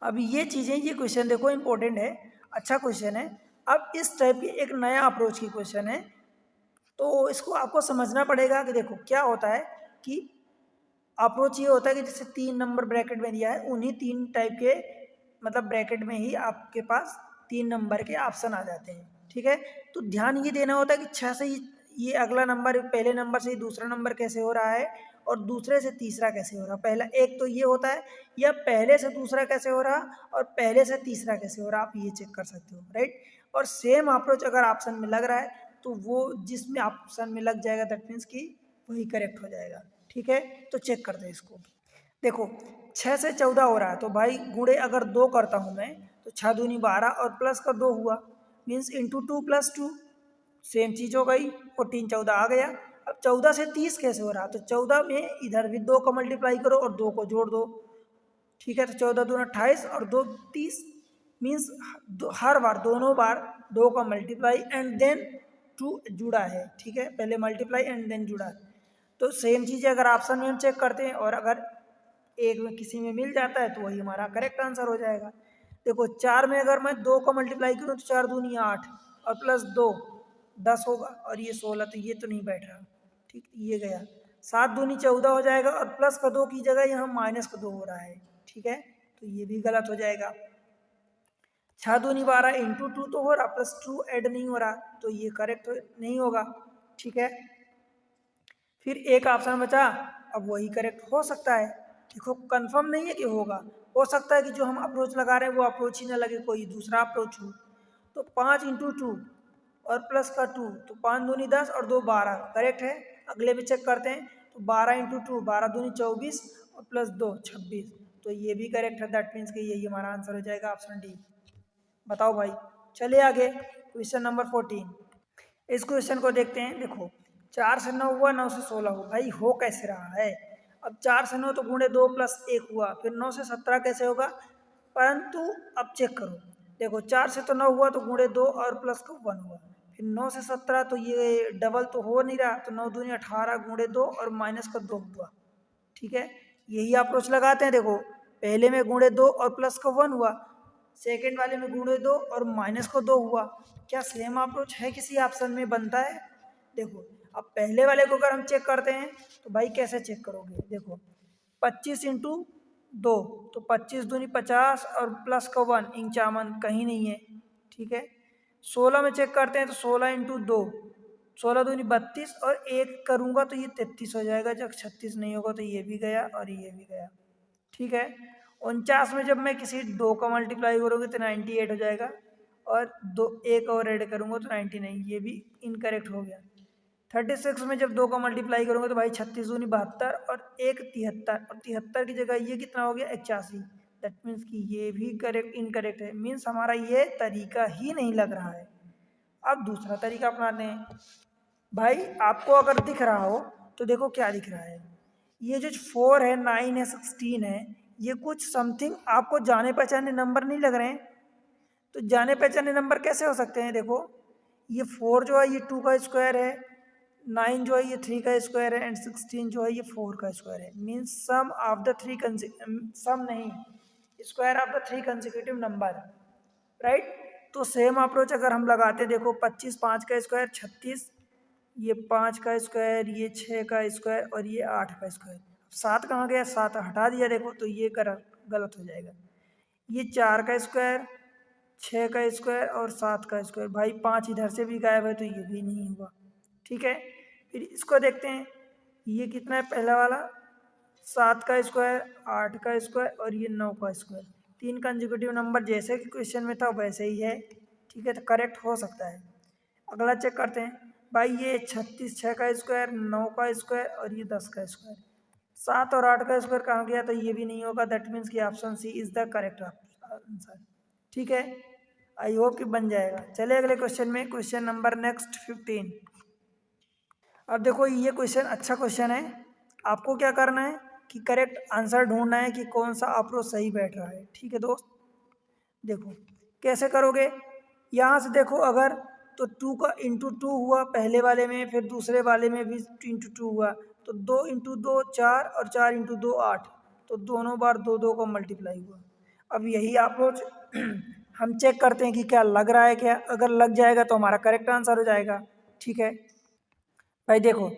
अब ये चीज़ें, ये क्वेश्चन देखो इंपॉर्टेंट है, अच्छा क्वेश्चन है। अब इस टाइप की एक नया अप्रोच की क्वेश्चन है, तो इसको आपको समझना पड़ेगा कि देखो क्या होता है कि अप्रोच ये होता है कि जैसे 3 नंबर ब्रैकेट में दिया है, उन्हीं 3 टाइप के मतलब ब्रैकेट में ही आपके पास 3 नंबर के ऑप्शन आ जाते हैं, ठीक है। तो ध्यान ये देना होता है कि 6 से ये अगला नंबर पहले नंबर से दूसरा नंबर कैसे हो रहा है और दूसरे से तीसरा कैसे हो रहा है। पहला एक तो ये होता है, या पहले से दूसरा कैसे हो रहा और पहले से तीसरा कैसे हो रहा, आप ये चेक कर सकते हो, राइट। और सेम अप्रोच अगर ऑप्शन में लग रहा है तो वो जिसमें ऑप्शन में लग जाएगा दैट मीन्स कि वही करेक्ट हो जाएगा, ठीक है। तो चेक करते हैं इसको, देखो 6 से 14 हो रहा है, तो भाई गुणे अगर 2 करता हूँ मैं तो 6 दूनी 12 और प्लस का 2 हुआ, मीन्स इंटू 2 + 2 सेम चीज़ हो गई, 14 14 आ गया। अब 14 से 30 कैसे हो रहा, तो 14 में इधर भी 2 का मल्टीप्लाई करो और 2 को जोड़ दो, ठीक है। तो 14 दूना 28 और 2 30, मीन्स हर बार दोनों बार 2 का मल्टीप्लाई एंड देन 2 जुड़ा है, ठीक है, पहले मल्टीप्लाई एंड देन जुड़ा। तो सेम चीज़ अगर ऑप्शन में हम चेक करते हैं और अगर एक में किसी में मिल जाता है तो वही हमारा करेक्ट आंसर हो जाएगा। देखो 4 में अगर मैं 2 का मल्टीप्लाई करूँ तो 4 दूनी 8 और प्लस 2 10 होगा, और ये 16, तो ये तो नहीं बैठ रहा, ठीक, ये गया। 7 दूनी 14 हो जाएगा और प्लस का 2 की जगह यहाँ माइनस का 2 हो रहा है, ठीक है, तो ये भी गलत हो जाएगा। 6 दूनी 12 इंटू 2 तो हो रहा, प्लस 2 ऐड नहीं हो रहा, तो ये करेक्ट नहीं होगा, ठीक है। फिर एक ऑप्शन बचा, अब वही करेक्ट हो सकता है, देखो कंफर्म नहीं है कि होगा, हो सकता है कि जो हम अप्रोच लगा रहे हैं वो अप्रोच ही ना लगे, कोई दूसरा अप्रोच हो। तो 5 इंटू 2 और प्लस का 2, तो 5 दूनी 10 और 2 12 करेक्ट है। अगले भी चेक करते हैं, तो 12 इंटू 2 12 दूनी 24 और प्लस 2 26, तो ये भी करेक्ट है। दैट मीन्स कि यही हमारा आंसर हो जाएगा ऑप्शन डी। बताओ भाई, चलिए आगे क्वेश्चन नंबर 14। इस क्वेश्चन को देखते हैं, देखो 4 से 9 हुआ, 9 से 16 हुआ, भाई हो कैसे रहा है। अब 4 से 9 तो गुणे 2 + 1 हुआ, फिर 9 से 17 कैसे होगा, परंतु अब चेक करो, देखो 4 से तो 9 हुआ तो गुणे 2 और प्लस का 1 हुआ, फिर 9 से 17 तो ये डबल तो हो नहीं रहा, तो 9 दूनी 18 गुणे 2 और माइनस का 2 हुआ, ठीक है। यही अप्रोच लगाते हैं, देखो पहले में गुणे 2 और प्लस का 1 हुआ, सेकेंड वाले में गुणे 2 और माइनस का 2 हुआ, क्या सेम अप्रोच है किसी ऑप्शन में बनता है। देखो अब पहले वाले को अगर हम चेक करते हैं तो भाई कैसे चेक करोगे, देखो 25 इंटू 2 तो 25 दूनी 50 और प्लस का 1 51 कहीं नहीं है, ठीक है। 16 में चेक करते हैं तो 16 इंटू 2 16 दूनी 32 और 1 करूँगा तो ये 33 हो जाएगा, जब 36 नहीं होगा तो ये भी गया और ये भी गया, ठीक है। 49 में जब मैं किसी 2 का मल्टीप्लाई करूँगी तो 98 हो जाएगा, और 2 1 और ऐड करूँगा तो 99, ये भी इनकरेक्ट हो गया। 36 में जब 2 का मल्टीप्लाई करूँगा तो भाई 36 दूनी 72 और 1 73, और 73 की जगह ये कितना हो गया 81, दैट मीन्स कि ये भी करेक्ट इनकरेक्ट है, मीन्स हमारा ये तरीका ही नहीं लग रहा है। अब दूसरा तरीका अपनाते हैं, भाई आपको अगर दिख रहा हो तो देखो क्या दिख रहा है, ये जो 4 है 9 है 16 है, ये कुछ समथिंग आपको जाने पहचाने नंबर नहीं लग रहे हैं। तो जाने पहचाने नंबर कैसे हो सकते हैं, देखो ये 4 जो है ये 2 का स्क्वायर है, 9 जो है ये 3 का स्क्वायर है, एंड 16 जो है ये 4 का स्क्वायर है, मीन्स सम ऑफ द 3 सम नहीं, square of the 3 consecutive number, right. तो सेम अप्रोच अगर हम लगाते, देखो 25 5 का स्क्वायर 36, ये 5 का स्क्वायर, ये 6 का स्क्वायर और ये 8 का स्क्वायर। 7 कहाँ गया, 7 हटा दिया देखो, तो ये गलत हो जाएगा। ये 4 का स्क्वायर, 6 का स्क्वायर और 7 का स्क्वायर, भाई 5 इधर से भी गायब है तो ये भी नहीं हुआ। ठीक है, फिर इसको देखते हैं, ये कितना है पहला वाला, 7 का स्क्वायर, 8 का स्क्वायर और ये 9 का स्क्वायर। 3 कंसेक्यूटिव नंबर जैसे कि क्वेश्चन में था वैसे ही है। ठीक है, तो करेक्ट हो सकता है। अगला चेक करते हैं, भाई ये 36, 6 का स्क्वायर, 9 का स्क्वायर और ये 10 का स्क्वायर। 7 और 8 का स्क्वायर कहाँ गया, तो ये भी नहीं होगा। दैट मीन्स कि option C is the correct answer. ठीक है, आई होप कि बन जाएगा। चले अगले क्वेश्चन में, क्वेश्चन नंबर नेक्स्ट 15। अब देखो ये क्वेश्चन अच्छा क्वेश्चन है। आपको क्या करना है कि करेक्ट आंसर ढूंढना है कि कौन सा अप्रोच सही बैठ रहा है। ठीक है दोस्त, देखो कैसे करोगे। यहाँ से देखो, अगर तो 2 का इंटू 2 हुआ पहले वाले में, फिर दूसरे वाले में भी इंटू 2 हुआ, तो 2 इंटू 2 4 और 4 इंटू 2 8, तो दोनों बार 2 2 का मल्टीप्लाई हुआ। अब यही अप्रोच हम चेक करते हैं कि क्या लग रहा है क्या। अगर लग जाएगा तो हमारा करेक्ट आंसर हो जाएगा। ठीक है भाई, देखो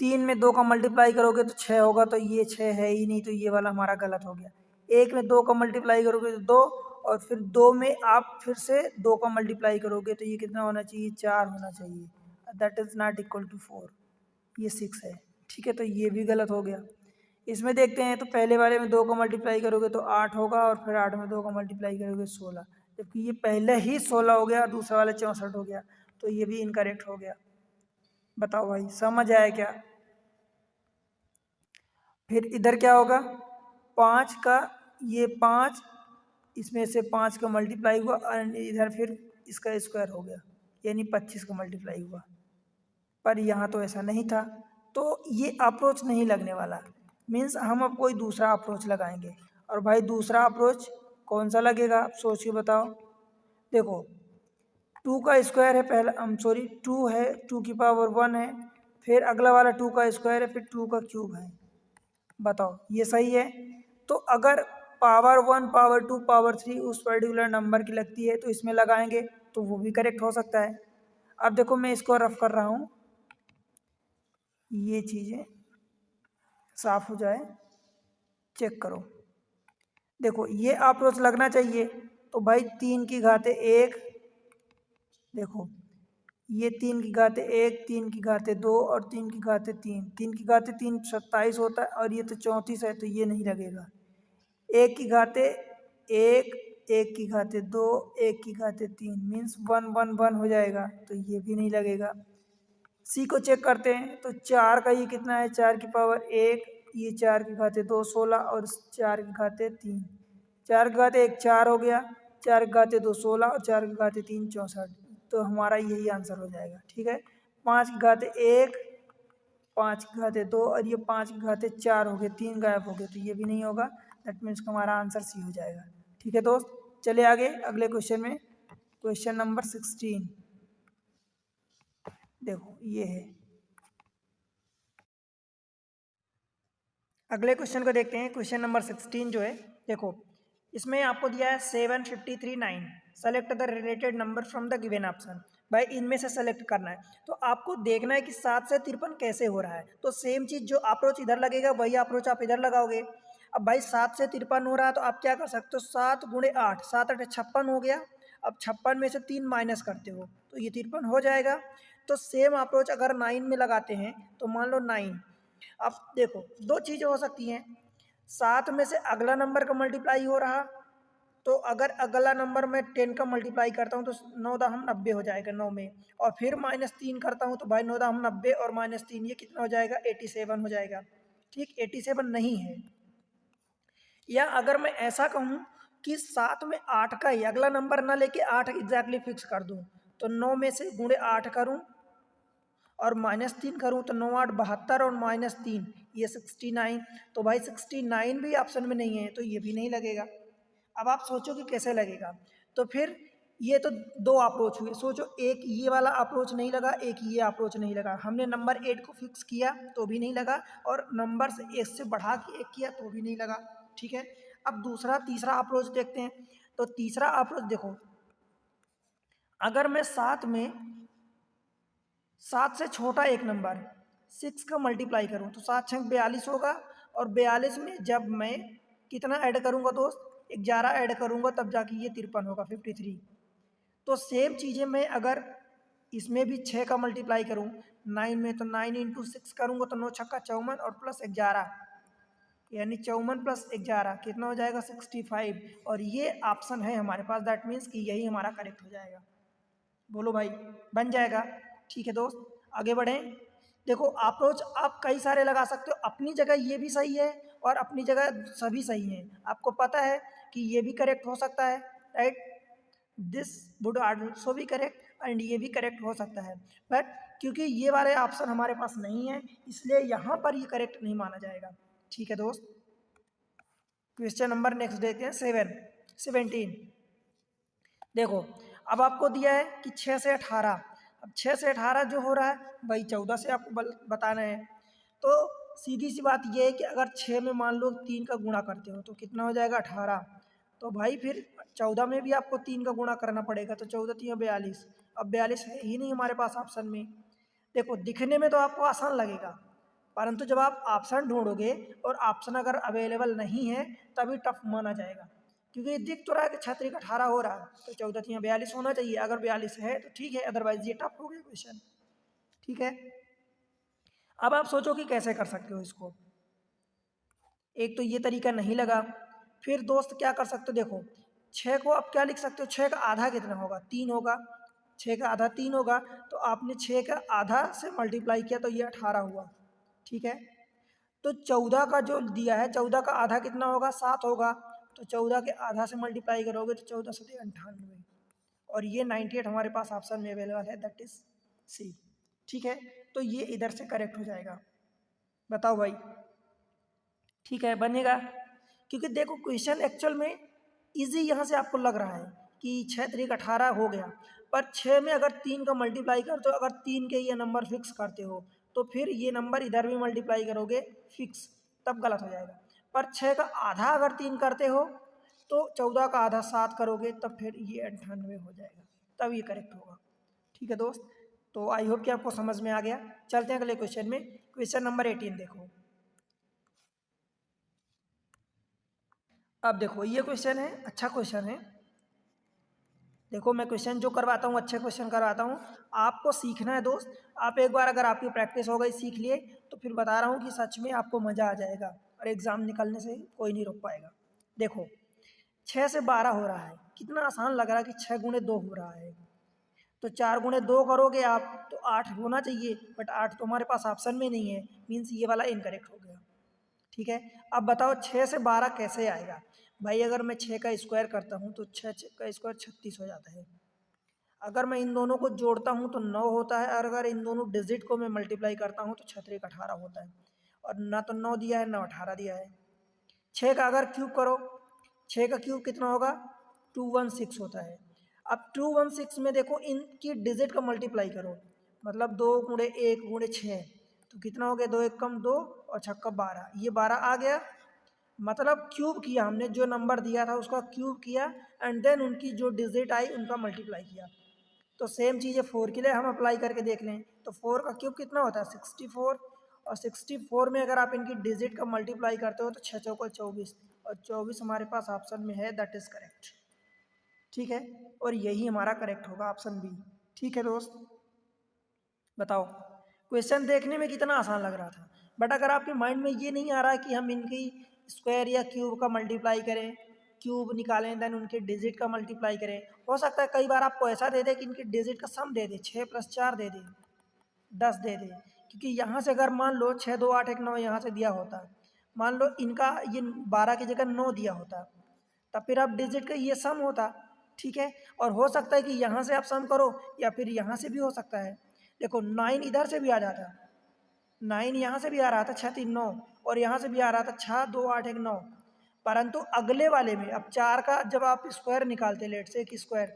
3 में 2 का मल्टीप्लाई करोगे तो 6 होगा, तो ये 6 है ही नहीं, तो ये वाला हमारा गलत हो गया। 1 में 2 का मल्टीप्लाई करोगे तो 2, और फिर 2 में आप फिर से 2 का मल्टीप्लाई करोगे तो ये कितना होना चाहिए, 4 होना चाहिए। That is not equal to 4, ये 6 है। ठीक है, तो ये भी गलत हो गया। इसमें देखते हैं, तो पहले वाले में 2 का मल्टीप्लाई करोगे तो 8 होगा, और फिर 8 में 2 का मल्टीप्लाई करोगे 16, जबकि ये पहले ही 16 हो गया और दूसरा वाला 64 हो गया, तो ये भी इनकरेक्ट हो गया। बताओ भाई, समझ आया क्या। फिर इधर क्या होगा, 5 का, ये 5, इसमें से 5 का मल्टीप्लाई हुआ और इधर फिर इसका स्क्वायर हो गया, यानी 25 का मल्टीप्लाई हुआ। पर यहाँ तो ऐसा नहीं था, तो ये अप्रोच नहीं लगने वाला। मीन्स हम अब कोई दूसरा अप्रोच लगाएंगे। और भाई दूसरा अप्रोच कौन सा लगेगा, आप सोच के बताओ। देखो 2 का स्क्वायर है पहला, सॉरी 2 है, 2 की पावर 1 है, फिर अगला वाला 2 का स्क्वायर है, फिर 2 का क्यूब है। बताओ ये सही है। तो अगर पावर 1, पावर 2, पावर 3 उस पर्टिकुलर नंबर की लगती है तो इसमें लगाएंगे तो वो भी करेक्ट हो सकता है। अब देखो मैं इसको रफ कर रहा हूँ, ये चीज़ें साफ हो जाए, चेक करो। देखो ये अप्रोच लगना चाहिए, तो भाई 3 की घाते 1, देखो ये 3 की घाते 1, 3 की घाते 2 और 3 की घाते 3, 3 की घाते 3 27 होता है, और ये तो 34 है, तो ये नहीं लगेगा। 1 की घाते 1, 1 की घाते 2, 1 की घाते 3, मीन्स 1 1 1 हो जाएगा, तो ये भी नहीं लगेगा। सी को चेक करते हैं, तो 4 का ये कितना है, 4 की पावर 1, ये 4 की घाते 2 16 और 4 की घाते 3, 4 की घाते 1 4 हो गया, 4 की घाते 2 16 और 4 की घाते 3 64, तो हमारा यही आंसर हो जाएगा। ठीक है, 5 की घाते 1, 5 की घाते 2 और ये 5 की घाते 4 हो गए, 3 गायब हो गए, तो ये भी नहीं होगा। दैट मीन्स हमारा आंसर सी हो जाएगा। ठीक है दोस्त, चलिए आगे अगले क्वेश्चन में, क्वेश्चन नंबर 16। देखो ये है, अगले क्वेश्चन को देखते हैं। क्वेश्चन नंबर 16 जो है, देखो इसमें आपको दिया है 7 53 9, select the related number from the given option. भाई इनमें से सेलेक्ट करना है, तो आपको देखना है कि 7 से 53 कैसे हो रहा है। तो सेम चीज़ जो अप्रोच इधर लगेगा वही अप्रोच आप इधर लगाओगे। अब भाई 7 से 53 हो रहा है, तो आप क्या कर सकते हो, 7 गुणे 8, 7 8 56 हो गया। अब 56 में से 3 माइनस करते हो तो ये 53 हो जाएगा। तो सेम अप्रोच अगर 9 में लगाते हैं, तो मान लो 9, अब देखो दो चीज़ें हो सकती हैं, 7 में से अगला नंबर का मल्टीप्लाई हो रहा, तो अगर अगला नंबर में 10 का मल्टीप्लाई करता हूँ तो 9 दाहम 90 हो जाएगा 9 में, और फिर -3 करता हूँ तो भाई 9 दाहम 90 और -3 ये कितना हो जाएगा, 87 हो जाएगा। ठीक, 87 नहीं है। या अगर मैं ऐसा कहूँ कि 7 में 8 का ही अगला नंबर ना लेके 8 एग्जैक्टली फिक्स कर दूँ, तो 9 में से गुणे 8 करूँ और -3 करूँ, तो 9 8 72 और -3 ये 69, तो भाई 69 भी ऑप्शन में नहीं है, तो ये भी नहीं लगेगा। अब आप सोचो कि कैसे लगेगा, तो फिर ये तो दो अप्रोच हुए, सोचो एक ये वाला अप्रोच नहीं लगा, एक ये अप्रोच नहीं लगा। हमने नंबर 8 को फिक्स किया तो भी नहीं लगा, और नंबर से 1 से बढ़ा के 1 किया तो भी नहीं लगा। ठीक है, अब दूसरा तीसरा अप्रोच देखते हैं। तो तीसरा अप्रोच देखो, अगर मैं 7 से छोटा एक नंबर 6 का मल्टीप्लाई करूँ तो 7 6 42 होगा, और 42 में जब मैं कितना ऐड करूँगा दोस्त, 11 ऐड करूँगा तब जाके ये 53 होगा, 53। तो सेम चीज़ें मैं अगर इसमें भी 6 का मल्टीप्लाई करूँ 9 में, तो 9 इंटू 6 करूँगा तो 9 छक्का 54 और प्लस 11, यानी 54 प्लस 11 कितना हो जाएगा 65। और ये ऑप्शन है हमारे पास, दैट मीन्स कि यही हमारा करेक्ट हो जाएगा। बोलो भाई, बन जाएगा। ठीक है दोस्त, आगे बढ़ें। देखो अप्रोच आप कई सारे लगा सकते हो, अपनी जगह ये भी सही है और अपनी जगह सभी सही हैं। आपको पता है कि ये भी करेक्ट हो सकता है, राइट, दिस वुड आल्सो भी करेक्ट एंड ये भी करेक्ट हो सकता है, बट क्योंकि ये वाले ऑप्शन हमारे पास नहीं है इसलिए यहाँ पर ये करेक्ट नहीं माना जाएगा। ठीक है दोस्त, क्वेश्चन नंबर नेक्स्ट देखते हैं 17। देखो अब आपको दिया है कि 6 से 18, अब 6 से 18 जो हो रहा है वही 14 से आपको बताना है। तो सीधी सी बात ये है कि अगर 6 में मान लो 3 का गुणा करते हो तो कितना हो जाएगा 18। तो भाई फिर 14 में भी आपको 3 का गुणा करना पड़ेगा, तो 14 3 42। अब 42 है ही नहीं हमारे पास ऑप्शन में। देखो दिखने में तो आपको आसान लगेगा, परंतु जब आप ऑप्शन ढूंढोगे और ऑप्शन अगर अवेलेबल नहीं है तभी टफ माना जाएगा, क्योंकि दिख तो रहा है कि 6 3 18 हो रहा है, तो 14 3 42 होना चाहिए। अगर 42 है तो ठीक है, अदरवाइज ये टफ हो गया क्वेश्चन। ठीक है, अब आप सोचो कि कैसे कर सकते हो इसको। एक तो ये तरीका नहीं लगा, फिर दोस्त क्या कर सकते हो, देखो 6 को आप क्या लिख सकते हो, 6 का आधा कितना होगा 3 होगा, 6 का आधा 3 होगा, तो आपने 6 का आधा से मल्टीप्लाई किया तो ये 18 हुआ। ठीक है, तो 14 का जो दिया है 14 का आधा कितना होगा 7 होगा, तो 14 के आधा से मल्टीप्लाई करोगे तो 14 से 98, और ये 98 हमारे पास ऑप्शन में अवेलेबल है, दैट इज सी। ठीक है, तो ये इधर से करेक्ट हो जाएगा। बताओ भाई, ठीक है बनेगा, क्योंकि देखो क्वेश्चन एक्चुअल में इजी यहाँ से आपको लग रहा है कि 6 3 18 हो गया, पर 6 में अगर 3 का मल्टीप्लाई करते हो, अगर 3 के ये नंबर फिक्स करते हो तो फिर ये नंबर इधर भी मल्टीप्लाई करोगे फिक्स, तब गलत हो जाएगा। पर 6 का आधा अगर 3 करते हो तो 14 का आधा 7 करोगे तब फिर ये 98 हो जाएगा, तब ये करेक्ट होगा। ठीक है दोस्त, तो आई होप कि आपको समझ में आ गया। चलते हैं अगले क्वेश्चन में, क्वेश्चन नंबर 18 देखो। अब देखो ये क्वेश्चन है, अच्छा क्वेश्चन है। देखो मैं क्वेश्चन जो करवाता हूँ अच्छे क्वेश्चन करवाता हूँ, आपको सीखना है दोस्त। आप एक बार अगर आपकी प्रैक्टिस हो गई सीख लिए तो फिर बता रहा हूँ कि सच में आपको मज़ा आ जाएगा और एग्ज़ाम निकलने से कोई नहीं रोक पाएगा। देखो 6 से 12 हो रहा है, कितना आसान लग रहा है कि 6 गुणे 2 हो रहा है, तो 4 गुणे 2 करोगे आप तो 8 होना चाहिए, बट 8 तो हमारे पास ऑप्शन में नहीं है, मीन्स ये वाला इनकरेक्ट हो गया। ठीक है, अब बताओ 6 से 12 कैसे आएगा। भाई अगर मैं 6 का स्क्वायर करता हूँ तो 6 का स्क्वायर 36 हो जाता है। अगर मैं इन दोनों को जोड़ता हूँ तो 9 होता है, और अगर इन दोनों डिजिट को मैं मल्टीप्लाई करता हूँ तो 6 3 18 होता है, और ना तो 9 दिया है ना 18 दिया है। 6 का अगर क्यूब करो, 6 का क्यूब कितना होगा 216 होता है। अब 216 में देखो इनकी डिजिट का मल्टीप्लाई करो, मतलब 2 गुणे 1 गुणे 6, तो कितना हो गया 2 1 कम 2 और 6 का 12, ये 12 आ गया। मतलब क्यूब किया हमने, जो नंबर दिया था उसका क्यूब किया एंड देन उनकी जो डिजिट आई उनका मल्टीप्लाई किया। तो सेम चीज़ है 4 के लिए हम अप्लाई करके देख लें, तो 4 का क्यूब कितना होता है 64, और 64 में अगर आप इनकी डिजिट का मल्टीप्लाई करते हो तो 6 चौको 24, और 24 हमारे पास ऑप्शन में है, दैट इज़ करेक्ट। ठीक है, और यही हमारा करेक्ट होगा ऑप्शन बी। ठीक है दोस्त, बताओ क्वेश्चन देखने में कितना आसान लग रहा था, बट अगर आपके माइंड में ये नहीं आ रहा कि हम इनकी स्क्वायर या क्यूब का मल्टीप्लाई करें, क्यूब निकालें देन उनके डिजिट का मल्टीप्लाई करें, हो सकता है कई बार आपको ऐसा दे दे कि इनके डिजिट का सम दे दे, 6 + 4 दे दे, 10 दे दे, क्योंकि यहाँ से अगर मान लो 6 2 8 1 9 यहाँ से दिया होता, मान लो इनका ये 12 की जगह 9 दिया होता, तब फिर आप डिजिट का ये सम होता। ठीक है, और हो सकता है कि यहाँ से आप सम करो या फिर यहाँ से भी हो सकता है। देखो 9 इधर से भी आ जाता, 9 यहाँ से भी आ रहा था 6 3 9, और यहाँ से भी आ रहा था 6 2 8 1 9, परंतु अगले वाले में अब 4 का जब आप स्क्वायर निकालते लेट से एक स्क्वायर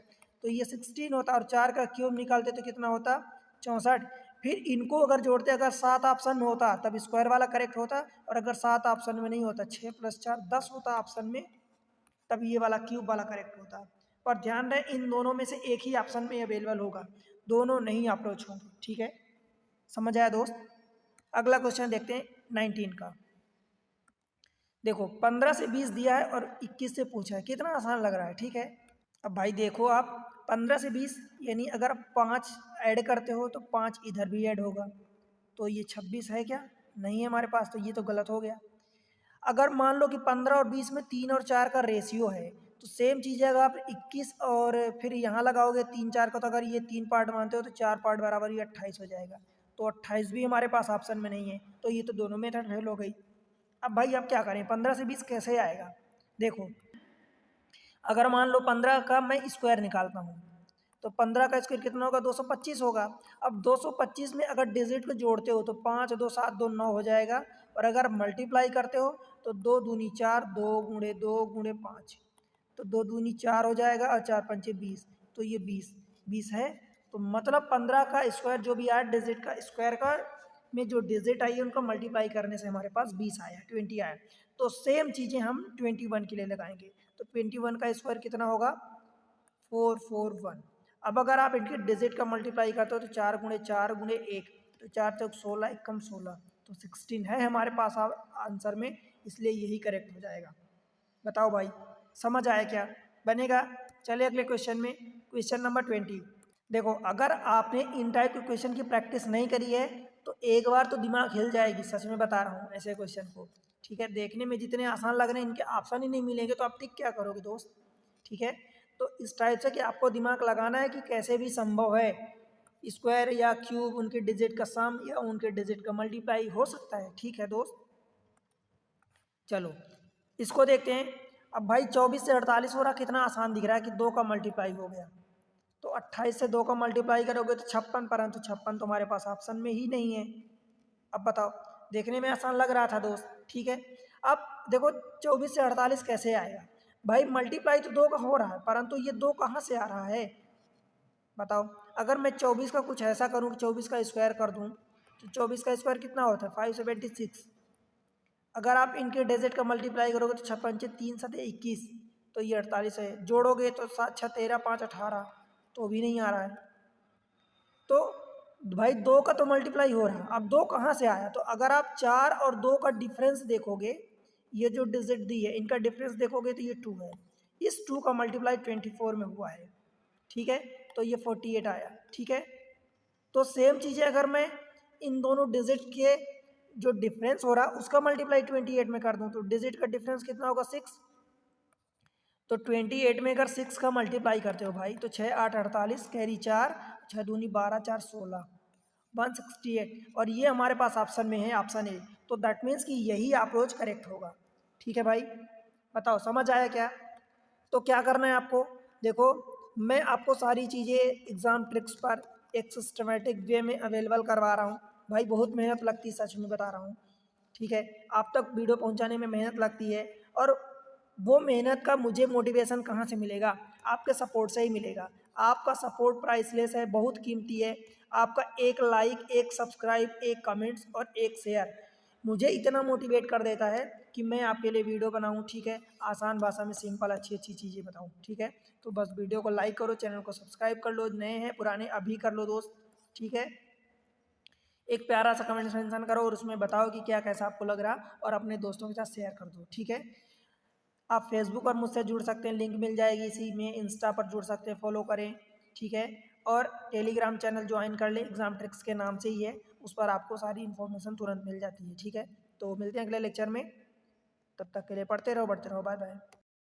तो ये 16 होता, और 4 का क्यूब निकालते तो कितना होता 64। फिर इनको अगर जोड़ते अगर 7 ऑप्शन में होता तब स्क्वायर वाला करेक्ट होता, और अगर 7 ऑप्शन में नहीं होता 6 + 4 10 होता ऑप्शन में, तब ये वाला क्यूब वाला करेक्ट होता। पर ध्यान रहे इन दोनों में से एक ही ऑप्शन में अवेलेबल होगा, दोनों नहीं अप्रोच होंगे। ठीक है, समझ आया दोस्त। अगला क्वेश्चन देखते हैं 19 का। देखो 15 से 20 दिया है और 21 से पूछा है, कितना आसान लग रहा है, ठीक है। अब भाई देखो आप 15 से 20 यानी अगर 5 ऐड करते हो तो 5 इधर भी ऐड होगा, तो ये 26 है क्या? नहीं है हमारे पास, तो ये तो गलत हो गया। अगर मान लो कि 15 और 20 में 3 और 4 का रेशियो है, तो सेम चीज़ है, अगर आप 21 और फिर यहाँ लगाओगे 3 4 का, तो अगर ये 3 पार्ट मानते हो तो 4 पार्ट बराबर ये 28 हो जाएगा। तो 28 भी हमारे पास ऑप्शन में नहीं है, तो ये तो दोनों मेथड फेल हो गई। अब भाई अब क्या करें, 15 से 20 कैसे आएगा? देखो अगर मान लो 15 का मैं स्क्वायर निकालता हूँ, तो 15 का स्क्वायर कितना होगा? 225 होगा। अब 225 में अगर डिजिट को जोड़ते हो तो 5 2 7 2 9 हो जाएगा, और अगर मल्टीप्लाई करते हो तो 2 दूनी 4, 2 गुणे 2 गुणे 5, तो 2 दूनी 4 हो जाएगा और 4 पंचे 20, तो ये 20 है। तो मतलब 15 का स्क्वायर जो भी आया डिजिट का स्क्वायर का में जो डिजिट आई है उनका मल्टीप्लाई करने से हमारे पास 20 आया, 20 आया। तो सेम चीज़ें हम 21 के लिए लगाएंगे, तो 21 का स्क्वायर कितना होगा? 441। अब अगर आप इनके डिजिट का मल्टीप्लाई करते हो तो 4 गुणे 4 गुणे 1, तो 4 चौक 16, 1 कम 16, तो 16 है हमारे पास आंसर में, इसलिए यही करेक्ट हो जाएगा। बताओ भाई समझ आया क्या? बनेगा? चलिए अगले क्वेश्चन में, क्वेश्चन नंबर 20। देखो अगर आपने इन टाइप के क्वेश्चन की प्रैक्टिस नहीं करी है तो एक बार तो दिमाग हिल जाएगी, सच में बता रहा हूँ ऐसे क्वेश्चन को, ठीक है। देखने में जितने आसान लग रहे हैं इनके ऑप्शन ही नहीं मिलेंगे तो आप टिक क्या करोगे दोस्त, ठीक है। तो इस टाइप से कि आपको दिमाग लगाना है कि कैसे भी संभव है स्क्वायर या क्यूब उनके डिजिट का सम या उनके डिजिट का मल्टीप्लाई हो सकता है, ठीक है दोस्त। चलो इसको देखते हैं। अब भाई 24 से 48 हो रहा, कितना आसान दिख रहा है कि 2 का मल्टीप्लाई हो गया, तो 28 से 2 का मल्टीप्लाई करोगे तो 56, परंतु 56 तो हमारे पास ऑप्शन में ही नहीं है। अब बताओ, देखने में आसान लग रहा था दोस्त, ठीक है। अब देखो 24 से 48 कैसे आएगा? भाई मल्टीप्लाई तो 2 का हो रहा है, परंतु ये 2 कहाँ से आ रहा है बताओ। अगर मैं 24 का कुछ ऐसा करूँ कि 24 का स्क्वायर कर दूँ, तो 24 का स्क्वायर कितना होता है? 576। अगर आप इनके डिजिट का मल्टीप्लाई करोगे तो 6 पंचे 3 7 21, तो ये 48 है। जोड़ोगे तो 7 6 13 5 18, तो भी नहीं आ रहा है। तो भाई 2 का तो मल्टीप्लाई हो रहा है, अब 2 कहाँ से आया? तो अगर आप 4 और 2 का डिफरेंस देखोगे, ये जो डिजिट दी है इनका डिफरेंस देखोगे तो ये 2 है, इस 2 का मल्टीप्लाई 24 में हुआ है, ठीक है। तो ये 48 आया, ठीक है। तो सेम चीज़ है, अगर मैं इन दोनों डिजिट के जो डिफरेंस हो रहा है उसका मल्टीप्लाई 28 में कर दूं तो डिजिट का डिफरेंस कितना होगा? 6। तो 28 में अगर 6 का मल्टीप्लाई करते हो भाई तो 6 8 48, कैरी 4, 6 दूनी 12 4 16, 168, और ये हमारे पास ऑप्शन में है, ऑप्शन ए। तो दैट मीन्स कि यही अप्रोच करेक्ट होगा, ठीक है भाई। बताओ समझ आया क्या? तो क्या करना है आपको? देखो मैं आपको सारी चीज़ें एग्ज़ाम ट्रिक्स पर एक सिस्टमेटिक वे में अवेलेबल करवा रहा हूँ। भाई बहुत मेहनत लगती है, सच में बता रहा हूँ, ठीक है। आप तक वीडियो पहुँचाने में मेहनत लगती है, और वो मेहनत का मुझे मोटिवेशन कहाँ से मिलेगा? आपके सपोर्ट से ही मिलेगा। आपका सपोर्ट प्राइसलेस है, बहुत कीमती है। आपका एक लाइक, एक सब्सक्राइब, एक कमेंट्स और एक शेयर मुझे इतना मोटिवेट कर देता है कि मैं आपके लिए वीडियो बनाऊं, ठीक है। आसान भाषा में सिंपल अच्छी अच्छी चीज़ें बताऊं, ठीक है। तो बस वीडियो को लाइक करो, चैनल को सब्सक्राइब कर लो, नए हैं पुराने अभी कर लो दोस्त, ठीक है। एक प्यारा सा कमेंट मेंशन करो और उसमें बताओ कि क्या कैसा आपको लग रहा, और अपने दोस्तों के साथ शेयर कर दो, ठीक है। आप फेसबुक पर मुझसे जुड़ सकते हैं, लिंक मिल जाएगी इसी में। इंस्टा पर जुड़ सकते हैं, फॉलो करें, ठीक है। और टेलीग्राम चैनल ज्वाइन कर लें, एग्जाम ट्रिक्स के नाम से ही है, उस पर आपको सारी इन्फॉर्मेशन तुरंत मिल जाती है, ठीक है। तो मिलते हैं अगले लेक्चर में, तब तक के लिए पढ़ते रहो, बढ़ते रहो, बाय बाय।